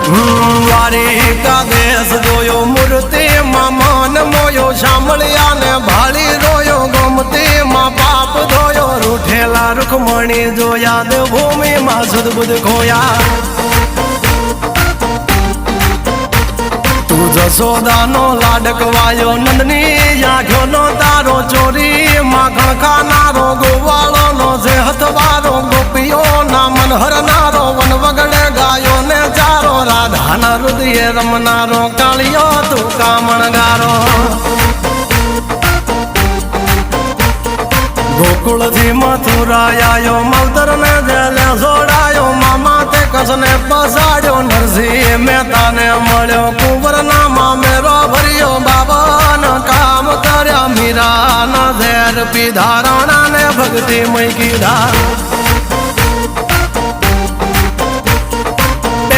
દ્વારિકા દેશ જોયો મૂર્તિ માં મન મોયો સાંભળ્યા ને ભાળી રોયો ગોમતી માં પાપ ધોયો રૂઠેલા રૂખમણી જોયા દેવભૂમિ માં સદબુદ્ધ ખોયા તું જશોદાનો લાડકવાયો નંદની આંખો નો તારો ચોરી માખણ ખાનારો ગોવાળો નો જે હથવારો ગોપીઓ ના મન હરનારો વન વગડે ગાયો ને ચારો રાધાના હૃદય રમનારો કાળિયો તું કામણગારો ગોકુળથી મથુરાયો માવતર ને જેલે જોડાયો મામા તે કસને પસાડ્યો નરસિંહ મહેતાને મળ્યો કુંવર ના મામેરો ભર્યો બાબાના કામ કર્યા મીરાના ઝેર પીધા રાણા ને ભક્તિ મય કીધા